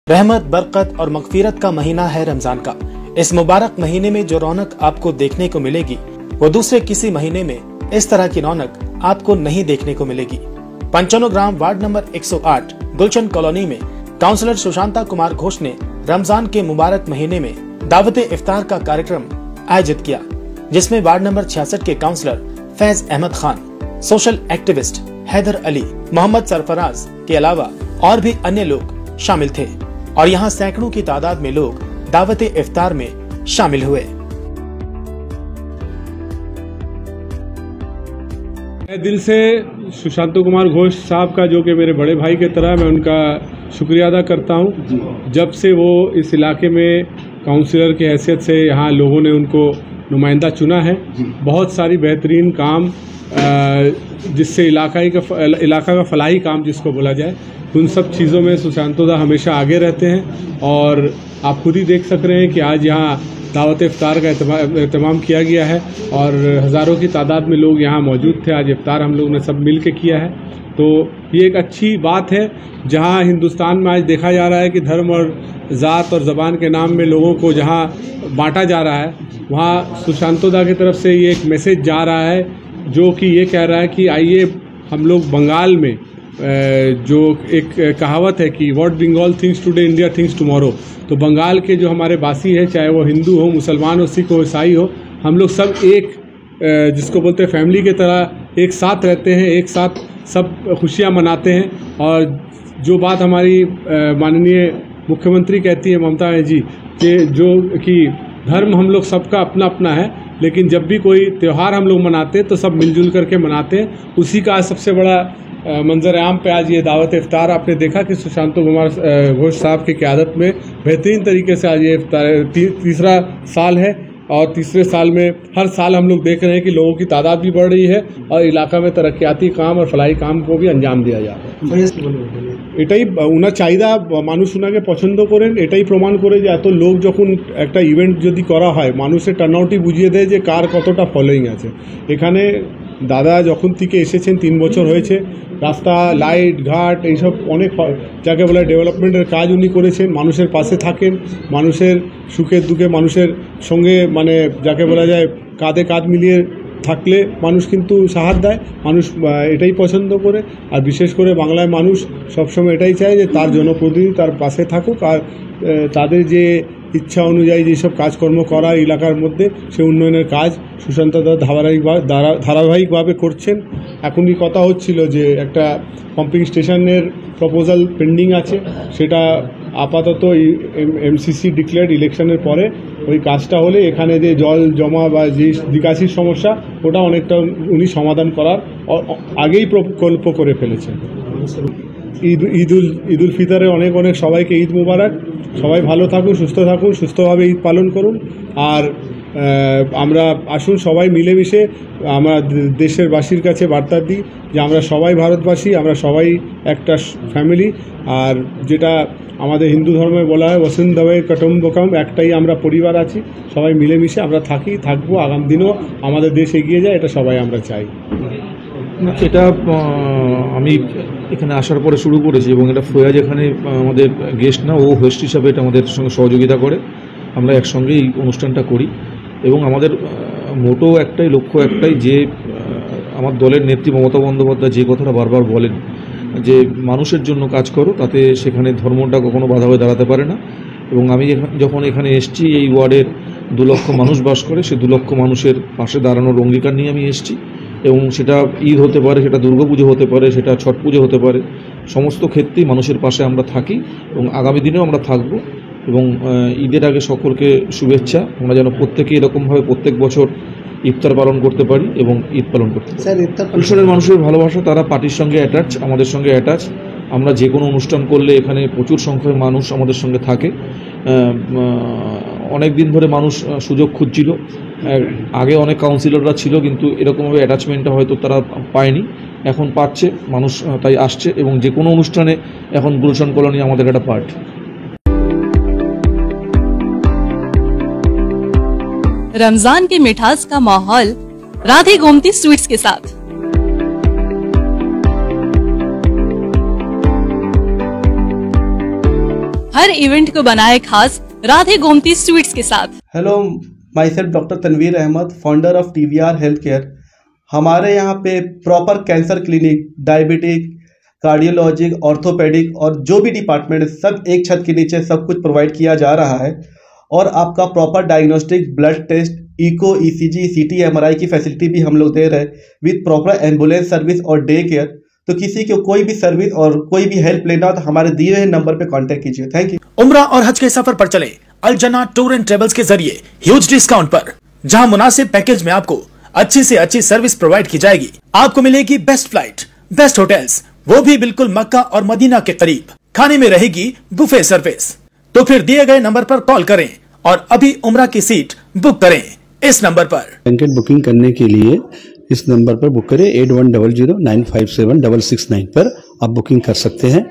रहमत, बरकत और मगफिरत का महीना है रमजान का। इस मुबारक महीने में जो रौनक आपको देखने को मिलेगी वो दूसरे किसी महीने में इस तरह की रौनक आपको नहीं देखने को मिलेगी। पंचानवे ग्राम वार्ड नंबर 108 गुलशन कॉलोनी में काउंसलर सुशांता कुमार घोष ने रमजान के मुबारक महीने में दावत इफ्तार का कार्यक्रम आयोजित किया, जिसमें वार्ड नंबर 66 के councillor Faiz Ahmad Khan, social activist Haider Ali, Mohammad Sarfaraz के अलावा और भी अन्य लोग शामिल थे और यहाँ सैकड़ों की तादाद में लोग दावत इफ्तार में शामिल हुए। मैं दिल से सुशांत कुमार घोष साहब का, जो कि मेरे बड़े भाई की तरह, मैं उनका शुक्रिया अदा करता हूँ। जब से वो इस इलाके में काउंसलर की हैसियत से यहाँ लोगों ने उनको नुमाइंदा चुना है, बहुत सारी बेहतरीन काम जिससे इलाका का फलाही काम जिसको बोला जाए, उन सब चीज़ों में सुशांतोदा हमेशा आगे रहते हैं। और आप खुद ही देख सक रहे हैं कि आज यहाँ दावत इफ्तार का एहतमाम किया गया है और हज़ारों की तादाद में लोग यहाँ मौजूद थे। आज इफ्तार हम लोग ने सब मिल के किया है, तो ये एक अच्छी बात है। जहाँ हिंदुस्तान में आज देखा जा रहा है कि धर्म और ज़ात और ज़बान के नाम में लोगों को जहाँ बांटा जा रहा है, वहाँ सुशांतोदा की तरफ से ये एक मैसेज जा रहा है जो कि ये कह रहा है कि आइए हम लोग बंगाल में जो एक कहावत है कि what Bengal thinks today India thinks tomorrow, तो बंगाल के जो हमारे वासी हैं, चाहे वो हिंदू हो, मुसलमान हो, सिख हो, ईसाई हो, हम लोग सब एक जिसको बोलते हैं फैमिली की तरह एक साथ रहते हैं, एक साथ सब खुशियाँ मनाते हैं। और जो बात हमारी माननीय मुख्यमंत्री कहती है ममता जी कि धर्म हम लोग सबका अपना अपना है, लेकिन जब भी कोई त्यौहार हम लोग मनाते हैं तो सब मिलजुल करके मनाते हैं। उसी का सबसे बड़ा मंजर आम पे आज ये दावत इफ्तार आपने देखा कि सुशांत कुमार घोष साहब की क़यादत में बेहतरीन तरीके से आज ये इफ्तार तीसरा साल है और तीसरे साल में हर साल हम लोग देख रहे हैं कि लोगों की तादाद भी बढ़ रही है और इलाका में तरक्याती काम और फलाही काम को भी अंजाम दिया जा रहा है। এটাই ওনার চাহিদা মানুষ ওনাকে পছন্দ করেন, এটাই প্রমাণ করে যে এত লোক যখন একটা ইভেন্ট যদি করা হয়, মানুষের টার্নআউটই বুঝিয়ে দেয় যে কার কতটা ফলোয়িং আছে। এখানে দাদা যখন থেকে এসেছেন 3 বছর হয়েছে, রাস্তা, লাইট, ঘাট এইসব অনেক যাকে বলে ডেভেলপমেন্টের কাজ উনি করেছেন। মানুষের পাশে থাকেন, মানুষের সুখে দুঃখে মানুষের সঙ্গে মানে যাকে বলা যায় কাঁধে কাঁধ মিলিয়ে থাকলে মানুষ কিন্তু সাহায্য দেয়, মানুষ এটাই পছন্দ করে। আর বিশেষ করে বাংলায় মানুষ সবসময় এটাই চায় যে তার জনপ্রতিনিধি তার পাশে থাকুক আর তাদের যে ইচ্ছা অনুযায়ী যেসব কাজকর্ম করা এলাকার মধ্যে সে উন্নয়নের কাজ সুশান্তদা ধারাবাহিকভাবে করছেন। এখনই কথা হচ্ছিল যে একটা পাম্পিং স্টেশনের প্রপোজাল পেন্ডিং আছে, সেটা আপাতত এমসিসি ডিক্লেয়ার্ড ইলেকশনের পরে ওই কাজটা হলে এখানে যে জল জমা বা যে নিকাশির সমস্যা ওটা অনেকটা উনি সমাধান করার আগেই প্রকল্প করে ফেলেছেন। ঈদুল ফিতরে অনেক অনেক সবাইকে ঈদ মুবারক। সবাই ভালো থাকুন, সুস্থ থাকুন, সুস্থভাবে ঈদ পালন করুন। আর আমরা আসুন সবাই মিলেমিশে আমরা দেশের বাসীর কাছে বার্তা দিই যে আমরা সবাই ভারতবাসী, আমরা সবাই একটা ফ্যামিলি। আর যেটা আমাদের হিন্দু ধর্মে বলা হয় বসুন্ধৈব কুটুম্বকম, একটাই আমরা পরিবার আছি, সবাই মিলেমিশে আমরা থাকবো। আগামী দিনেও আমাদের দেশ এগিয়ে যায়, এটা সবাই আমরা চাই। এটা আমি এখানে আসার পরে শুরু করেছি এবং এটা ফয়াজ এখানে আমাদের গেস্ট না, ও হোস্ট হিসাবে এটা আমাদের সঙ্গে সহযোগিতা করে। আমরা একসঙ্গে এই অনুষ্ঠানটা করি এবং আমাদের মোটো একটাই, লক্ষ্য একটাই যে আমার দলের নেত্রী মমতা বন্দ্যোপাধ্যায় যে কথাটা বারবার বলেন যে মানুষের জন্য কাজ করো, তাতে সেখানে ধর্মটা কখনো বাধা হয়ে দাঁড়াতে পারে না। এবং আমি যখন এখানে এসেছি, এই ওয়ার্ডের 2 লক্ষ মানুষ বাস করে, সে 2 লক্ষ মানুষের পাশে দাঁড়ানোর অঙ্গীকার নিয়ে আমি এসেছি। এবং সেটা ঈদ হতে পারে, সেটা দুর্গাপুজো হতে পারে, সেটা ছট পুজো হতে পারে, সমস্ত ক্ষেত্রেই মানুষের পাশে আমরা থাকি এবং আগামী দিনেও আমরা থাকব। এবং ঈদের আগে সকলকে শুভেচ্ছা। আমরা যেন প্রত্যেকে এরকমভাবে প্রত্যেক বছর ইফতার পালন করতে পারি এবং ঈদ পালন করতে পারি। গুলশনের মানুষের ভালোবাসা, তারা পার্টির সঙ্গে অ্যাটাচ, আমাদের সঙ্গে অ্যাটাচ। আমরা যে কোনো অনুষ্ঠান করলে এখানে প্রচুর সংখ্যায় মানুষ আমাদের সঙ্গে থাকে। অনেক দিন ধরে মানুষ সুযোগ খুঁজছিল, আগে অনেক কাউন্সিলররা ছিল কিন্তু এরকমভাবে অ্যাটাচমেন্টটা হয়তো তারা পায়নি, এখন পাচ্ছে মানুষ, তাই আসছে। এবং যে কোনো অনুষ্ঠানে এখন গুলশন কলোনি আমাদের একটা পার্ট। रमजान के मिठास का माहौल राधे गोमती स्वीट्स के साथ। हर इवेंट को बनाए खास राधे गोमती स्वीट्स के साथ। Hello, myself doctor Tanveer Ahmed, founder of TVR health care. हमारे यहाँ पे proper cancer clinic, diabetic, cardiologic, orthopaedic और जो भी डिपार्टमेंट है सब एक छत के नीचे सब कुछ प्रोवाइड किया जा रहा है। और आपका proper diagnostic, blood test, echo, ECG, CT, MRI की फैसिलिटी भी हम लोग दे रहे हैं विद प्रॉपर एम्बुलेंस सर्विस और डे केयर। तो किसी को कोई भी सर्विस और कोई भी हेल्प लेना हो तो हमारे दिए हुए नंबर पे कांटेक्ट कीजिए। Thank you. उम्रा और हज के सफर पर चले अल जना टूर एंड ट्रेवल्स के जरिए ह्यूज डिस्काउंट पर, जहां मुनासिब पैकेज में आपको अच्छी से अच्छी सर्विस प्रोवाइड की जाएगी। आपको मिलेगी बेस्ट फ्लाइट, बेस्ट होटल्स, वो भी बिल्कुल मक्का और मदीना के करीब। खाने में रहेगी बुफे सर्विस। तो फिर दिए गए नंबर पर कॉल करें और अभी उम्रा की सीट बुक करें इस नंबर पर। ब्लैंकेट बुकिंग करने के लिए इस नंबर पर बुक करें 8100 957 669 पर आप बुकिंग कर सकते हैं।